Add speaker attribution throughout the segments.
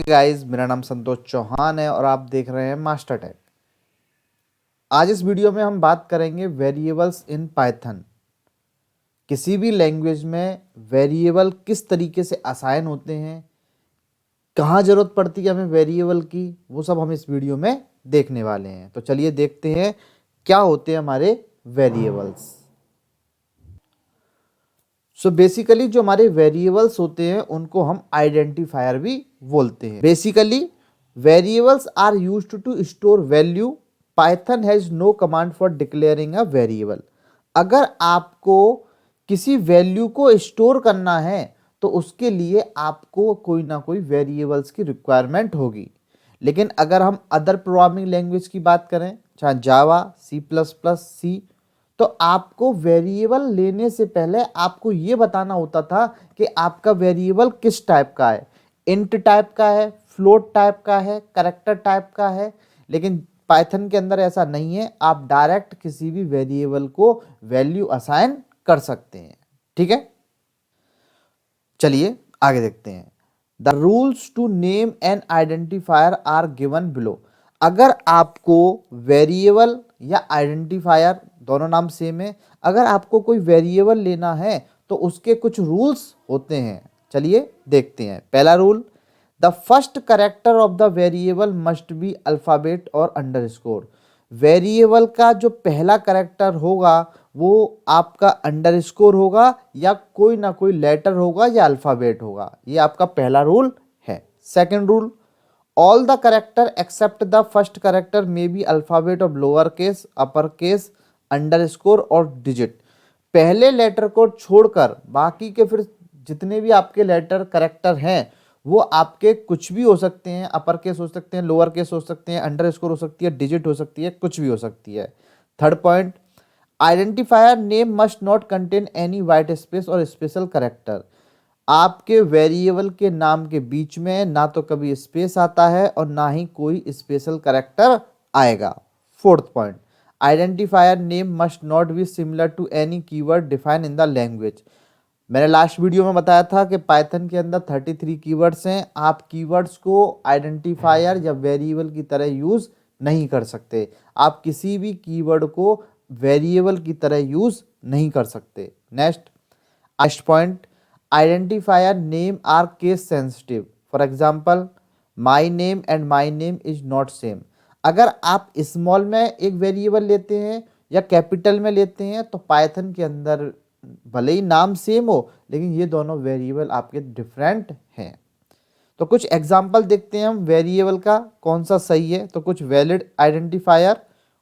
Speaker 1: Guys, मेरा नाम संतोष चौहान है और आप देख रहे हैं मास्टर टेक। आज इस वीडियो में हम बात करेंगे वेरिएबल्स इन पाइथन। किसी भी लैंग्वेज में वेरिएबल किस तरीके से असाइन होते हैं, कहाँ जरूरत पड़ती है हमें वेरिएबल की, वो सब हम इस वीडियो में देखने वाले हैं। तो चलिए देखते हैं क्या होते हैं हमारे वेरिएबल्स। सो बेसिकली जो हमारे वेरिएबल्स होते हैं उनको हम आइडेंटिफायर भी बोलते हैं। Basically variables are used to store value. Python has no command for declaring a variable. अगर आपको किसी वैल्यू को स्टोर करना है तो उसके लिए आपको कोई ना कोई वेरिएबल्स की रिक्वायरमेंट होगी। लेकिन अगर हम अदर प्रोग्रामिंग लैंग्वेज की बात करें, चाहे जावा, सी प्लस प्लस, सी, तो आपको वेरिएबल लेने से पहले आपको ये बताना होता था कि आपका वेरिएबल किस टाइप का है, इंट टाइप का है, फ्लोट टाइप का है, कैरेक्टर टाइप का है। लेकिन पाइथन के अंदर ऐसा नहीं है, आप डायरेक्ट किसी भी वेरिएबल को वैल्यू असाइन कर सकते हैं। ठीक है, चलिए आगे देखते हैं। The rules to name an identifier are given below. अगर आपको वेरिएबल या आइडेंटिफायर, दोनों नाम सेम है, अगर आपको कोई वेरिएबल लेना है तो उसके कुछ रूल्स होते हैं। चलिए देखते हैं। पहला rule, the first character of the variable must be alphabet और अंडरस्कोर। वेरिएबल का जो पहला कैरेक्टर होगा वो आपका अंडरस्कोर होगा या कोई ना कोई लेटर होगा या अल्फाबेट होगा। ये आपका पहला रूल है। Second rule, all the character except the first character may be alphabet of lower case, upper case, underscore और डिजिट। पहले लेटर को छोड़कर बाकी के फिर जितने भी आपके लेटर कैरेक्टर हैं वो आपके कुछ भी हो सकते हैं। अपर केस हो सकते हैं, लोअर केस हो सकते हैं, अंडरस्कोर हो सकती है, डिजिट हो सकती है, कुछ भी हो सकती है। Third point, identifier name must not contain any white space और स्पेशल कैरेक्टर। आपके वेरिएबल के नाम के बीच में ना तो कभी स्पेस आता है और ना ही कोई स्पेशल कैरेक्टर आएगा। Fourth point, identifier name must not be similar to any keyword define in the language. मैंने लास्ट वीडियो में बताया था कि पाइथन के अंदर 33 कीवर्ड्स हैं। आप कीवर्ड्स को आइडेंटिफायर या वेरिएबल की तरह यूज नहीं कर सकते। आप किसी भी कीवर्ड को वेरिएबल की तरह यूज नहीं कर सकते। Next point, identifier name are case sensitive. For example, my name and my name is not same. अगर आप स्मॉल में एक वेरिएबल लेते हैं या कैपिटल में लेते हैं तो पाइथन के अंदर भले ही नाम सेम हो लेकिन ये दोनों वेरिएबल आपके डिफरेंट हैं। तो कुछ एग्जांपल देखते हैं हम वेरिएबल का कौन सा सही है। तो कुछ वैलिड आइडेंटिफायर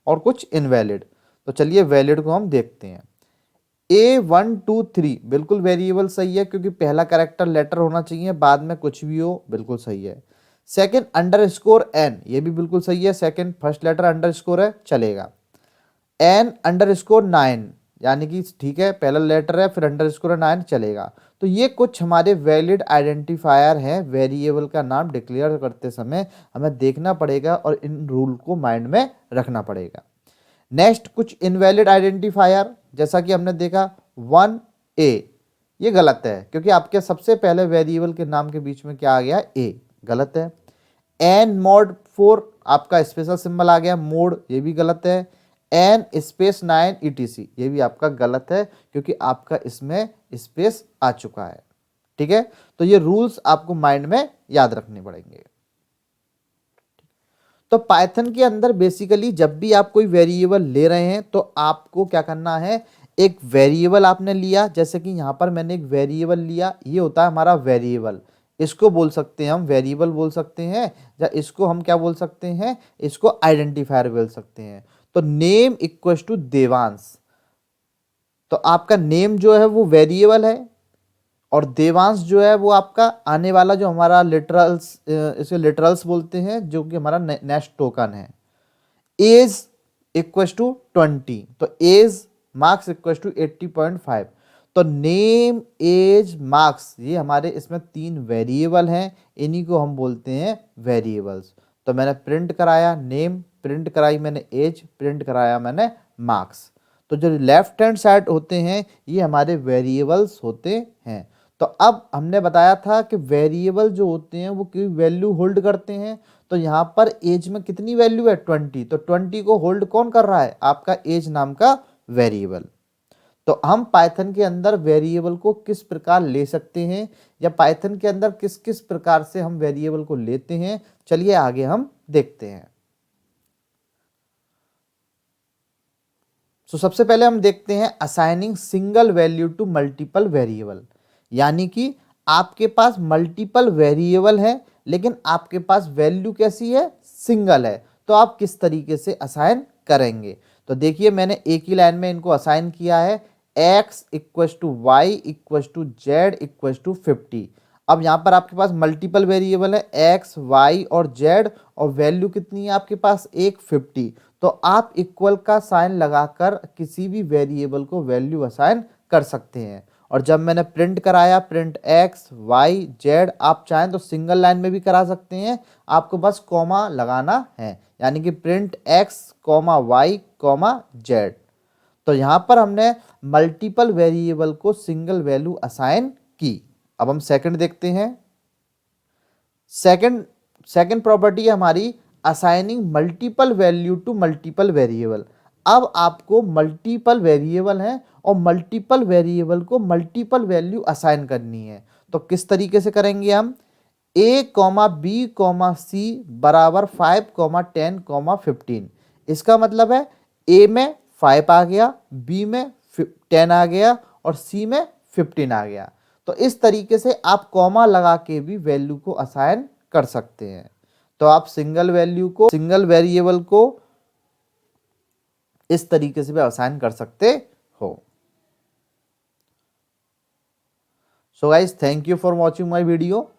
Speaker 1: और कुछ इनवैलिड। तो चलिए वैलिड को हम देखते हैं। A123 बिल्कुल वेरिएबल सही है क्योंकि पहला कैरेक्टर लेटर होना चाहिए, बाद में कुछ भी हो बिल्कुल सही है। सेकंड, अंडरस्कोर n, ये भी बिल्कुल सही है। सेकंड फर्स्ट लेटर अंडरस्कोर है, चलेगा। n_9 यानी कि ठीक है, पहला लेटर है फिर अंडरस्कोर 9, चलेगा। तो ये कुछ हमारे वैलिड आइडेंटिफायर हैं। वेरिएबल का नाम डिक्लेयर करते समय हमें देखना पड़ेगा और इन रूल को माइंड में रखना पड़ेगा। नेक्स्ट, कुछ इनवैलिड आइडेंटिफायर, जैसा कि हमने देखा 1a, ये गलत है क्योंकि आपके सबसे पहले वेरिएबल के नाम के बीच में क्या आ गया, a, गलत है। n_mod 4 आपका स्पेशल सिंबल आ गया, मोड, ये भी गलत है। n_9 etc, ये भी आपका गलत है क्योंकि आपका इसमें स्पेस आ चुका है। ठीक है, तो ये रूल्स आपको माइंड में याद रखने पड़ेंगे। तो पाइथन के अंदर बेसिकली जब भी आप कोई वेरिएबल ले रहे हैं तो आपको क्या करना है, एक वेरिएबल आपने लिया, जैसे कि यहां पर मैंने एक वेरिएबल लिया, ये होता है हमारा वेरिएबल। इसको बोल सकते हैं हम वेरिएबल बोल सकते हैं, या इसको हम क्या बोल सकते हैं, इसको आइडेंटिफायर बोल सकते हैं। तो नेम इक्वल्स टू देवांश, तो आपका नेम जो है वो वेरिएबल है और देवांश जो है वो आपका आने वाला जो हमारा लिटरल्स, इसे लिटरल्स बोलते हैं, जो कि हमारा नेक्स्ट टोकन है। एज इक्वल्स टू 20, तो एज मार्क्स इक्वल्स टू 80.5। तो नेम, एज, मार्क्स, ये हमारे इसमें 3 वेरिएबल हैं, इन्हीं को हम बोलते हैं वेरिएबल्स। तो मैंने प्रिंट कराया नेम, प्रिंट कराई मैंने एज, प्रिंट कराया मैंने मार्क्स। तो जो लेफ्ट हैंड साइड होते हैं ये हमारे वेरिएबल्स होते हैं। तो तो अब हमने बताया था कि वेरिएबल जो होते हैं वो की वैल्यू होल्ड करते हैं। तो यहाँ पर एज में कितनी वैल्यू है 20, तो 20 को होल्ड कौन कर रहा है, आपका एज नाम का वेरिएबल। तो हम पाइथन के अंदर वेरिएबल को किस प्रकार ले सकते हैं या पाइथन के अंदर किस किस प्रकार से हम वेरिएबल को लेते हैं, चलिए आगे हम देखते हैं। तो सबसे पहले हम देखते हैं assigning single value to multiple variable, यानी कि आपके पास मल्टीपल वेरिएबल है लेकिन आपके पास वैल्यू कैसी है, सिंगल है। तो आप किस तरीके से असाइन करेंगे, तो देखिए मैंने एक ही लाइन में इनको असाइन किया है, x equals to y equals to z equals to 50। अब यहाँ पर आपके पास मल्टीपल वेरिएबल है x, y और z और वैल्यू कितनी है आपके पास, एक 50। तो आप इक्वल का साइन लगाकर किसी भी वेरिएबल को वैल्यू असाइन कर सकते हैं। और जब मैंने प्रिंट कराया प्रिंट x, y, z, आप चाहें तो सिंगल लाइन में भी करा सकते हैं, आपको बस कॉमा लगाना है, यानी कि प्रिंट x, y, z। तो यहाँ पर हमने मल्टीपल वेरिएबल को सिंगल वैल्यू असाइन की। अब हम सेकंड देखते हैं। सेकंड प्रॉपर्टी है हमारी assigning multiple value to multiple variable. अब आपको मल्टीपल वेरिएबल है और मल्टीपल वेरिएबल को मल्टीपल वैल्यू असाइन करनी है। तो किस तरीके से करेंगे हम, a, b, c बराबर 5, 10, 15। इसका मतलब है a में 5 आ गया, b में 10 आ गया और c में 15 आ गया। तो इस तरीके से आप कॉमा लगा के भी वैल्यू को असाइन कर सकते हैं। तो आप सिंगल वेरिएबल को इस तरीके से भी असाइन कर सकते हो। So guys, thank you for watching my video.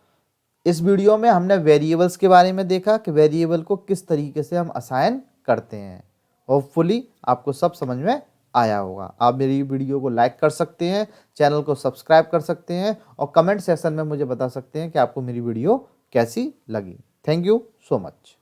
Speaker 1: इस वीडियो में हमने वेरिएबल्स के बारे में देखा कि वेरिएबल को किस तरीके से हम असाइन करते हैं। होपफुली आपको सब समझ में आया होगा। आप मेरी वीडियो को लाइक कर सकते हैं, चैनल को सब्सक्राइब कर सकते हैं और कमेंट सेक्शन में मुझे बता सकते हैं कि आपको मेरी वीडियो कैसी लगी। Thank you so much.